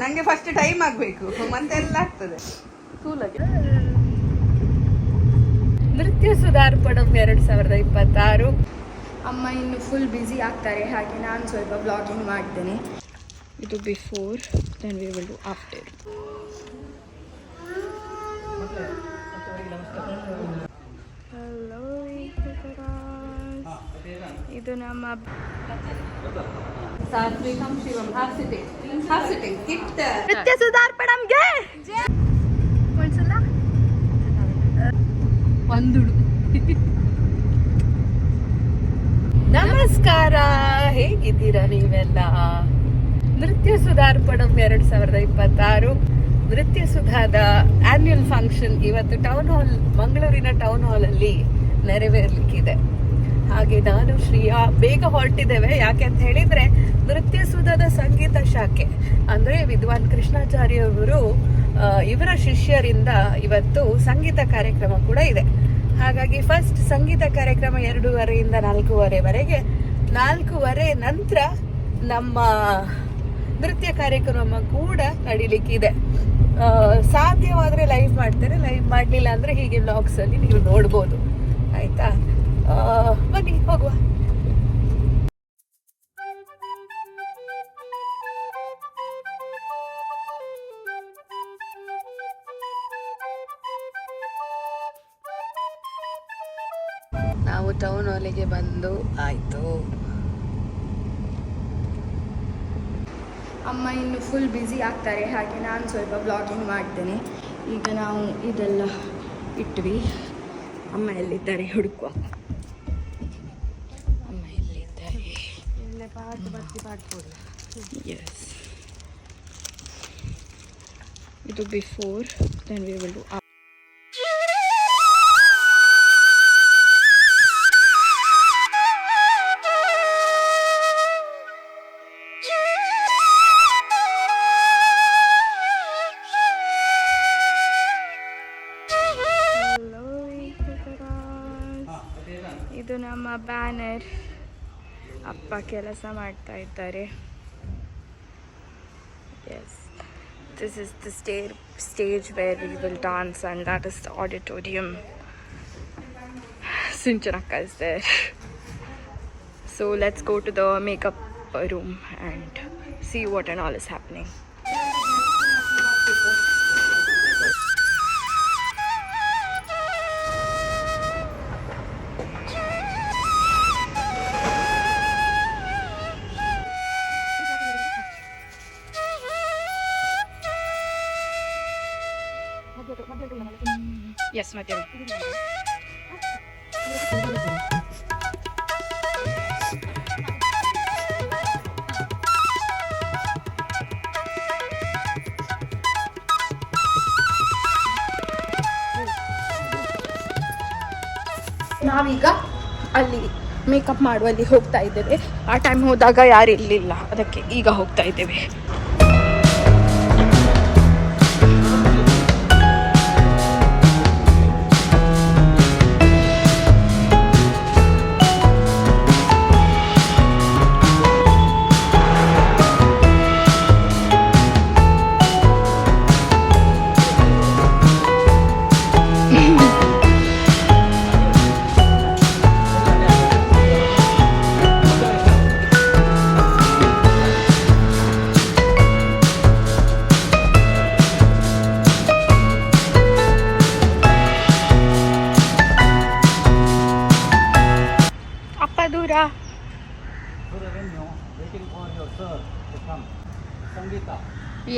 ನಂಗೆ first time ಆಗಬೇಕು ಮತ್ತೆಲ್ಲ ಆಗ್ತದೆ ಕೂಲಾಗಿ. ನೃತ್ಯ ಸುಧಾರ್ಪಣಂ 2026. ಅಮ್ಮ ಇನ್ನು ಫುಲ್ ಬ್ಯುಸಿ ಆಗ್ತಾರೆ, ಹಾಗೆ ನಾನು ಸ್ವಲ್ಪ ಬ್ಲಾಗಿಂಗ್ ಮಾಡ್ತೇನೆ. ಇದು before, then we will do after. Hello, ಇದು ನಮ್ಮ Satvikam Shivam. Half sitting kit ನೃತ್ಯ ಸುಧಾರ್ಪಣಂಗೆ ಒಂದ್ಸಲ ಒಂದುಡು. ನಮಸ್ಕಾರ, ಹೇಗಿದ್ದೀರಾ ನೀವೆಲ್ಲ? ನೃತ್ಯ ಸುಧಾರ್ಪಣಂ 2026 ನೃತ್ಯ ಸುಧಾದ ಆನ್ಯುವಲ್ ಫಂಕ್ಷನ್ ಇವತ್ತು ಟೌನ್ ಹಾಲ್, ಮಂಗಳೂರಿನ ಟೌನ್ ಹಾಲ್ ಅಲ್ಲಿ ನೆರವೇರ್ಲಿಕ್ಕಿದೆ. ಹಾಗೆ ನಾನು ಶ್ರೀಯಾ ಬೇಗ ಹೊರಟಿದ್ದೇವೆ. ಯಾಕೆ ಅಂತ ಹೇಳಿದ್ರೆ ನೃತ್ಯ ಸುಧಾದ ಸಂಗೀತ ಶಾಖೆ ಅಂದ್ರೆ ವಿದ್ವಾನ್ ಕೃಷ್ಣಾಚಾರ್ಯ ಅವರು ಇವರ ಶಿಷ್ಯರಿಂದ ಇವತ್ತು ಸಂಗೀತ ಕಾರ್ಯಕ್ರಮ ಕೂಡ ಇದೆ. ಹಾಗಾಗಿ ಫಸ್ಟ್ ಸಂಗೀತ ಕಾರ್ಯಕ್ರಮ 2:30 4:15 4:15 ನಂತರ ನಮ್ಮ ನೃತ್ಯ ಕಾರ್ಯಕ್ರಮ ಕೂಡ ನಡೀಲಿಕ್ಕಿದೆ. ಸಾಧ್ಯವಾದ್ರೆ ಲೈವ್ ಮಾಡ್ತೇನೆ, ಲೈವ್ ಮಾಡಲಿಲ್ಲ ಅಂದ್ರೆ ಹೀಗೆ ಬ್ಲಾಗ್ಸ್ ಅಲ್ಲಿ ನೀವು ನೋಡ್ಬೋದು. ಆಯ್ತಾ, ಬನ್ನಿ ಹೋಗುವ. ನಾವು ಟೌನ್ ಹಾಲಿಗೆ ಬಂದು ಆಯ್ತು. ಅಮ್ಮ ಇನ್ನು ಫುಲ್ ಬ್ಯುಸಿ ಆಗ್ತಾರೆ, ಹಾಗೆ ನಾನು ಸ್ವಲ್ಪ ಬ್ಲಾಗಿಂಗ್ ಮಾಡ್ತೇನೆ. ಈಗ ನಾವು ಇದೆಲ್ಲ ಇಟ್ವಿ. ಅಮ್ಮ ಎಲ್ಲಿದ್ದಾರೆ ಹುಡುಕುವ. ಅಮ್ಮ ಎಲ್ಲಿದ್ದಾರೆ? ಎಸ್, ಇದು before, then we will do. ಇದು ನಮ್ಮ ಬ್ಯಾನರ್. ಅಪ್ಪ ಕೆಲಸ ಮಾಡ್ತಾ ಇದ್ದಾರೆ. ಎಸ್, this is the stage where we will dance, and that is the auditorium. Sinchanakka is there. So let's go to the makeup room and see what and all is happening. Yes, Madhya. ನಾವೀಗ ಅಲ್ಲಿ makeup ಮಾಡುವಲ್ಲಿ ಹೋಗ್ತಾ ಇದ್ದೇವೆ. ಆ time ಹೋದಾಗ ಯಾರು ಇರಲಿಲ್ಲ, ಅದಕ್ಕೆ ಈಗ ಹೋಗ್ತಾ ಇದ್ದೇವೆ.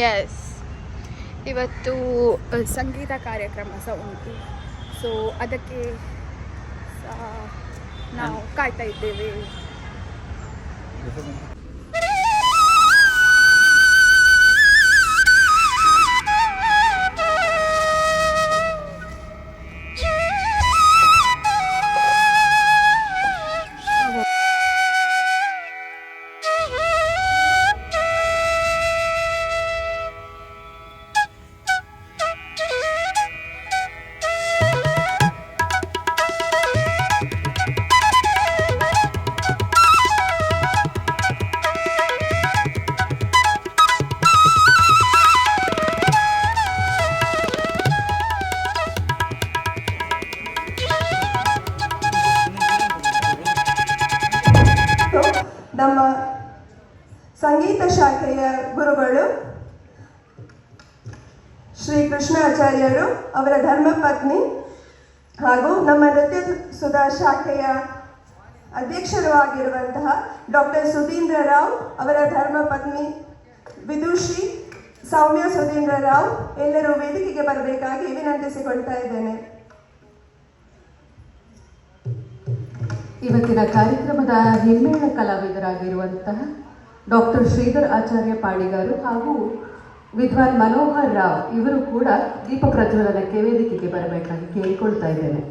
Yes, ಇವತ್ತು ಸಂಗೀತ ಕಾರ್ಯಕ್ರಮ ಸಹ ಉಂಟು. ಸೊ ಅದಕ್ಕೆ ನಾವು ಕಾಯ್ತಾ ಇದ್ದೇವೆ. ನಮ್ಮ ಸಂಗೀತ ಶಾಖೆಯ ಗುರುಗಳು ಶ್ರೀ ಕೃಷ್ಣಾಚಾರ್ಯರು, ಅವರ ಧರ್ಮಪತ್ನಿ ಹಾಗೂ ನಮ್ಮ ನೃತ್ಯ ಸುಧಾ ಶಾಖೆಯ ಅಧ್ಯಕ್ಷರು ಆಗಿರುವಂತಹ ಡಾಕ್ಟರ್ ಸುಧೀಂದ್ರ ರಾವ್, ಅವರ ಧರ್ಮಪತ್ನಿ ವಿದುಷಿ ಸೌಮ್ಯ ಸುಧೀಂದ್ರ ರಾವ್ ಎಲ್ಲರೂ ವೇದಿಕೆಗೆ ಬರಬೇಕಾಗಿ ವಿನಂತಿಸಿಕೊಳ್ತಾ ಇದ್ದೇನೆ. ಇವತ್ತಿನ ಕಾರ್ಯಕ್ರಮದ ಹಿಮ್ಮೇಳ ಕಲಾವಿದರಾಗಿರುವಂತಹ ಡಾಕ್ಟರ್ ಶ್ರೀಧರ್ ಆಚಾರ್ಯ ಪಾಡಿಗಾರು ಹಾಗೂ ವಿದ್ವಾನ್ ಮನೋಹರ್ ರಾವ್ ಇವರು ಕೂಡ ದೀಪ ಪ್ರಜ್ವಲನಕ್ಕೆ ವೇದಿಕೆಗೆ ಬರಬೇಕಾಗಿ ಕೇಳಿಕೊಳ್ತಾ ಇದ್ದೇನೆ.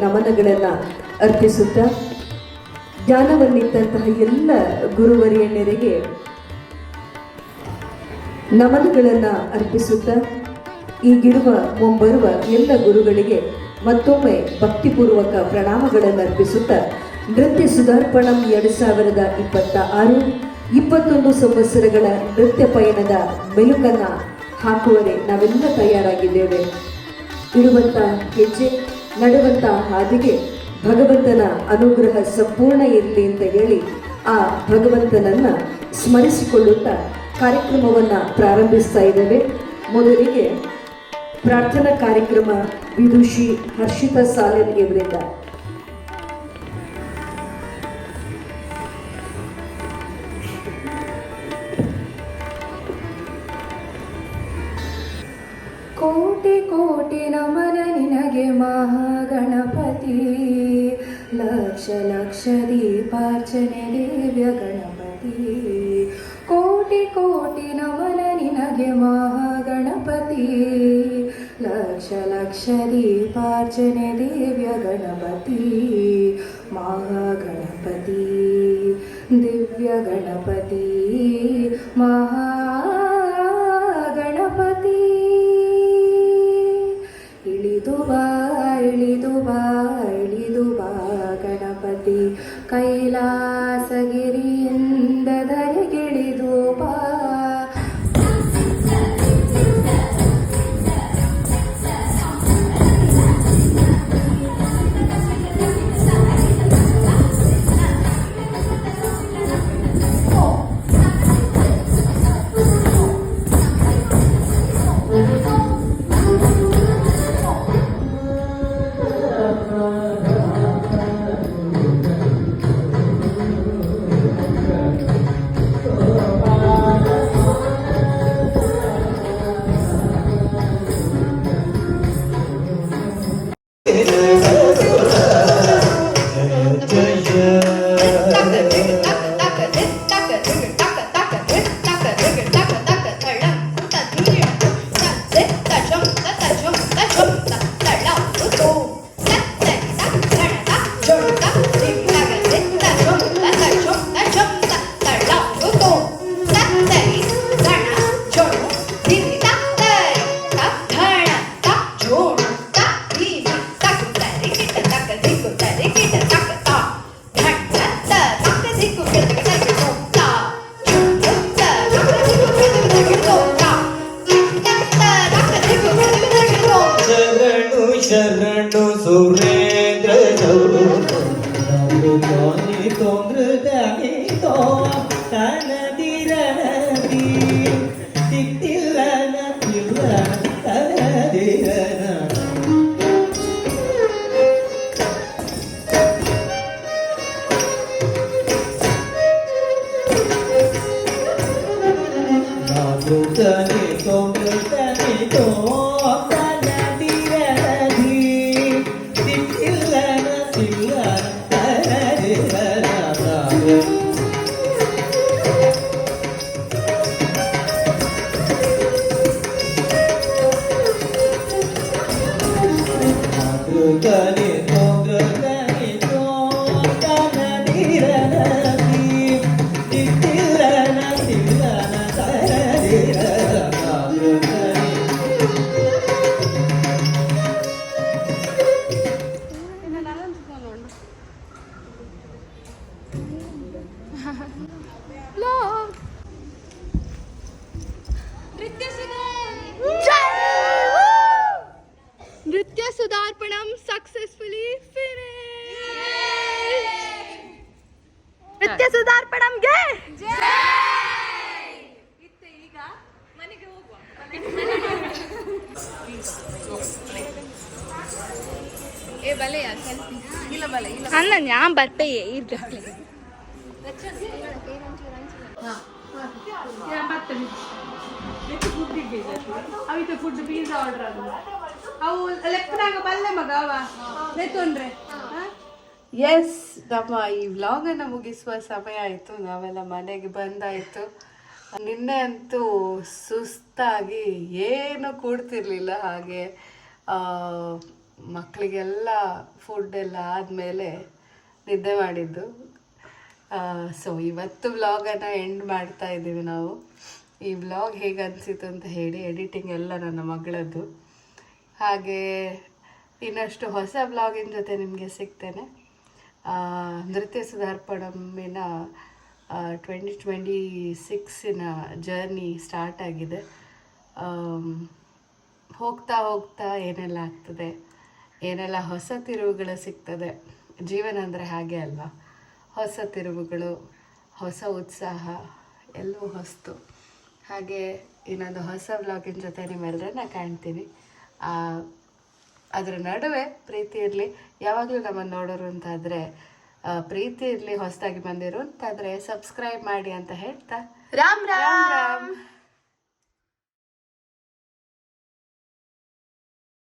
ನಮನಗಳನ್ನು ಅರ್ಪಿಸುತ್ತಾ ಜ್ಞಾನವನ್ನಿತ್ತಂತಹ ಎಲ್ಲ ಗುರುವರಿಯಣ್ಣರಿಗೆ ನಮನಗಳನ್ನು ಅರ್ಪಿಸುತ್ತಾ ಈಗಿರುವ ಮುಂಬರುವ ಎಲ್ಲ ಗುರುಗಳಿಗೆ ಮತ್ತೊಮ್ಮೆ ಭಕ್ತಿಪೂರ್ವಕ ಪ್ರಣಾಮಗಳನ್ನು ಅರ್ಪಿಸುತ್ತಾ ನೃತ್ಯ ಸುಧಾರ್ಪಣಂ 2026 21 ಸಂವತ್ಸರಗಳ ನೃತ್ಯ ಪಯಣದ ಮೆಲುಕನ್ನು ಹಾಕುವರೆ ನಾವೆಲ್ಲ ತಯಾರಾಗಿದ್ದೇವೆ. ಇಡುವಂಥ ಹೆಜ್ಜೆ ನಡೆಯುವಂಥ ಹಾದಿಗೆ ಭಗವಂತನ ಅನುಗ್ರಹ ಸಂಪೂರ್ಣ ಇರಲಿ ಅಂತ ಹೇಳಿ ಆ ಭಗವಂತನನ್ನು ಸ್ಮರಿಸಿಕೊಳ್ಳುತ್ತಾ ಕಾರ್ಯಕ್ರಮವನ್ನು ಪ್ರಾರಂಭಿಸ್ತಾ ಇದ್ದೇವೆ. ಮೊದಲಿಗೆ ಪ್ರಾರ್ಥನಾ ಕಾರ್ಯಕ್ರಮ ವಿದುಷಿ ಹರ್ಷಿತಾ ಸಾಲೆನ್ ಇವರಿಂದ. ಕೋಟಿ ಕೋಟಿ ನಮನ ನಿನಗೆ ಮಹಾಗಣಪತಿ, ಲಕ್ಷ ಲಕ್ಷ ದೀಪಾರ್ಚನೆ ದಿವ್ಯ ಗಣಪತಿ. ಕೋಟಿ ಕೋಟಿ ನಮನ ನಿನಗೆ ಮಹಾಗಣಪತಿ, ಲಕ್ಷ ಲಕ್ಷ ದೀಪಾರ್ಚನೆ ದಿವ್ಯ ಗಣಪತಿ. ಮಹಾಗಣಪತಿ ದಿವ್ಯ ಗಣಪತಿ ಮಹಾಗಣಪತಿ. ಇಳಿದು ಬಾ ಇಳಿದು ಬಾ ಇಳಿದು ಬಾ ಗಣಪತಿ, ಕೈಲಾಸಗಿರಿಯಿಂದ ಧರೆಗಿಳಿದು ಬಾ. ಶರಣು ಸುರೇಂದ್ರ ನೃತ್ಯ ಸುಧಾರ್ಪಣಂ ಸಕ್ಸಸ್ಫುಲಿ ಫಿನಿಶ್. ನೃತ್ಯ ಸುಧಾರ್ಪಣಂಗೆ ಈಗ ಮನೆಗೆ ಹೋಗುವ. ಏ ಬಲೆ ಇಲ್ಲ ಬಲೆ ಇಲ್ಲ ಅಲ್ಲ ഞാൻ ಬರ್ಪೆಯೇ ಇರ್ಲಿ. ಅವಿತ ಫುಡ್ ಪಿಜ್ಜಾ ಆರ್ಡರ್ ಅದು ಅವು ಲೆಕ್ಕದಾಗ ಬಲ್ಲೆ ಮಗ ಅವ ಬೇತೊಂಡ್ರೆ. ಎಸ್, ನಮ್ಮ ಈ ವ್ಲಾಗನ್ನು ಮುಗಿಸುವ ಸಮಯ ಆಯಿತು. ನಾವೆಲ್ಲ ಮನೆಗೆ ಬಂದಾಯಿತು. ನಿನ್ನೆ ಅಂತೂ ಸುಸ್ತಾಗಿ ಏನು ಕೂಡ್ತಿರ್ಲಿಲ್ಲ. ಹಾಗೆ ಮಕ್ಕಳಿಗೆಲ್ಲ ಫುಡ್ ಎಲ್ಲ ಆದಮೇಲೆ ನಿದ್ದೆ ಮಾಡಿದ್ದು. ಸೊ ಇವತ್ತು ವ್ಲಾಗನ್ನು ಎಂಡ್ ಮಾಡ್ತಾ ಇದ್ದೀವಿ ನಾವು. ಈ ವ್ಲಾಗ್ ಹೇಗೆ ಅನಿಸಿತು ಅಂತ ಹೇಳಿ. ಎಡಿಟಿಂಗ್ ಎಲ್ಲ ನನ್ನ ಮಗಳದ್ದು. ಹಾಗೆ ಇನ್ನಷ್ಟು ಹೊಸ ವ್ಲಾಗಿನ ಜೊತೆ ನಿಮಗೆ ಸಿಗ್ತೇನೆ. ನೃತ್ಯ ಸುಧಾರ್ಪಣಮಿನ 2026 ಜರ್ನಿ ಸ್ಟಾರ್ಟ್ ಆಗಿದೆ. ಹೋಗ್ತಾ ಹೋಗ್ತಾ ಏನೆಲ್ಲ ಆಗ್ತದೆ, ಏನೆಲ್ಲ ಹೊಸ ತಿರುವುಗಳು ಸಿಗ್ತದೆ. ಜೀವನ ಅಂದರೆ ಹಾಗೆ ಅಲ್ವಾ, ಹೊಸ ತಿರುವುಗಳು, ಹೊಸ ಉತ್ಸಾಹ, ಎಲ್ಲವೂ ಹೊಸ್ತು. ಹಾಗೆ ಇನ್ನೊಂದು ಹೊಸ ವ್ಲಾಗಿನ ಜೊತೆ ನಿಮ್ಮೆಲ್ಲರನ್ನ ಕಾಣ್ತೀನಿ. ಅದರ ನಡುವೆ ಪ್ರೀತಿ ಇರಲಿ. ಯಾವಾಗಲೂ ನಮ್ಮನ್ನು ನೋಡೋರು ಅಂತಾದರೆ, ಪ್ರೀತಿ ಇರಲಿ, ಹೊಸದಾಗಿ ಬಂದಿರು ಅಂತಾದರೆ ಸಬ್ಸ್ಕ್ರೈಬ್ ಮಾಡಿ ಅಂತ ಹೇಳ್ತಾ ರಾಮ್ ರಾಮ್. ರಾಮ್.